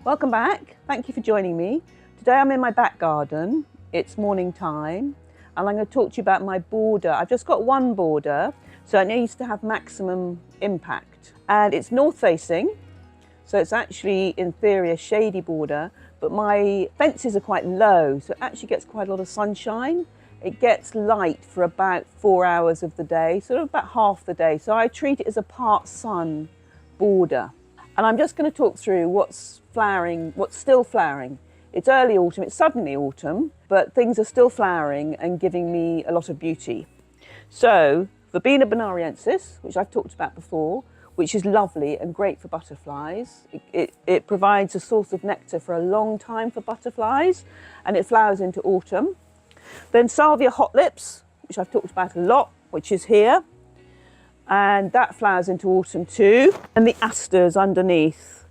Welcome back. Thank you for joining me. Today I'm in my back garden. It's morning time and I'm going to talk to you about my border. I've just got one border, so it needs to have maximum impact. And it's north facing, so it's actually in theory a shady border, but my fences are quite low, so it actually gets quite a lot of sunshine. It gets light for about 4 hours of the day, sort of about half the day. So I treat it as a part sun border. And I'm just going to talk through what's flowering, what's still flowering. It's early autumn, it's suddenly autumn, but things are still flowering and giving me a lot of beauty. So, Verbena bonariensis, which I've talked about before, which is lovely and great for butterflies. It provides a source of nectar for a long time for butterflies, and it flowers into autumn. Then Salvia Hot Lips, which I've talked about a lot, which is here. And that flowers into autumn too. And the asters underneath,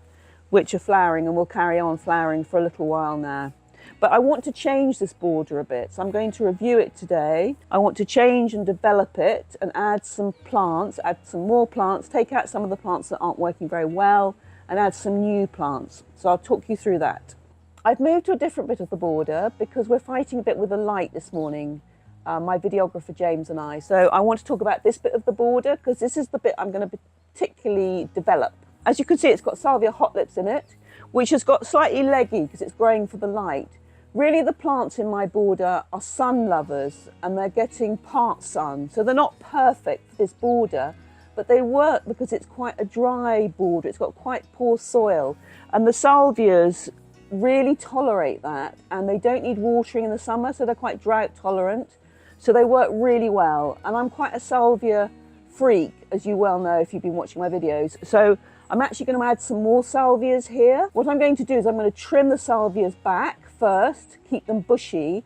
which are flowering and will carry on flowering for a little while now. But I want to change this border a bit, so I'm going to review it today. I want to change and develop it and add some plants, add some more plants, take out some of the plants that aren't working very well and add some new plants. So I'll talk you through that. I've moved to a different bit of the border because we're fighting a bit with the light this morning. My videographer James and I. So I want to talk about this bit of the border because this is the bit I'm going to particularly develop. As you can see, it's got Salvia Hot Lips in it, which has got slightly leggy because it's growing for the light. Really, the plants in my border are sun lovers and they're getting part sun. So they're not perfect for this border, but they work because it's quite a dry border. It's got quite poor soil, and the salvias really tolerate that, and they don't need watering in the summer, so they're quite drought tolerant. So they work really well, and I'm quite a salvia freak, as you well know if you've been watching my videos. So I'm actually going to add some more salvias here. What I'm going to do is I'm going to trim the salvias back first, keep them bushy,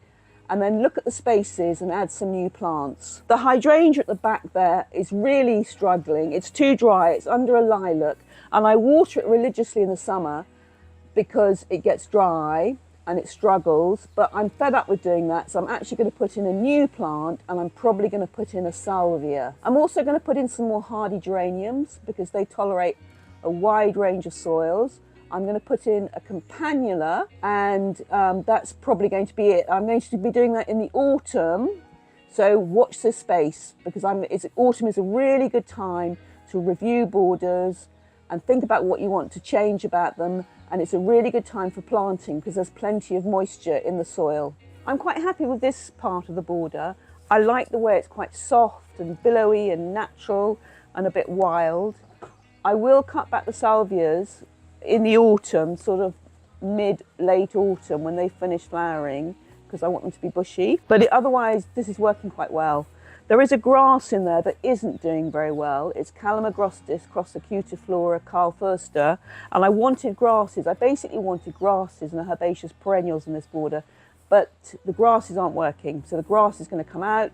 and then look at the spaces and add some new plants. The hydrangea at the back there is really struggling. It's too dry, it's under a lilac, and I water it religiously in the summer because it gets dry and it struggles, but I'm fed up with doing that, so I'm actually going to put in a new plant, and I'm probably going to put in a salvia. I'm also going to put in some more hardy geraniums because they tolerate a wide range of soils. I'm going to put in a campanula, and that's probably going to be it. I'm going to be doing that in the autumn, so watch this space because autumn is a really good time to review borders and think about what you want to change about them. And it's a really good time for planting because there's plenty of moisture in the soil. I'm quite happy with this part of the border. I like the way it's quite soft and billowy and natural and a bit wild. I will cut back the salvias in the autumn, sort of mid-late autumn when they finish flowering, because I want them to be bushy. But otherwise, this is working quite well. There is a grass in there that isn't doing very well. It's Calamagrostis crossacutiflora carlfurster, and I wanted grasses. I basically wanted grasses and herbaceous perennials in this border, but the grasses aren't working. So the grass is going to come out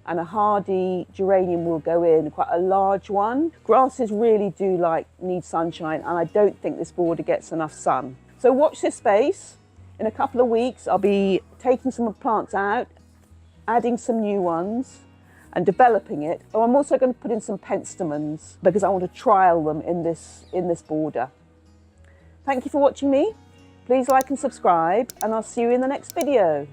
and a hardy geranium will go in, quite a large one. Grasses really do need sunshine, and I don't think this border gets enough sun. So watch this space. In a couple of weeks, I'll be taking some plants out, adding some new ones, and developing it. Oh, I'm also going to put in some penstemons because I want to trial them in this border. Thank you for watching me. Please like and subscribe, and I'll see you in the next video.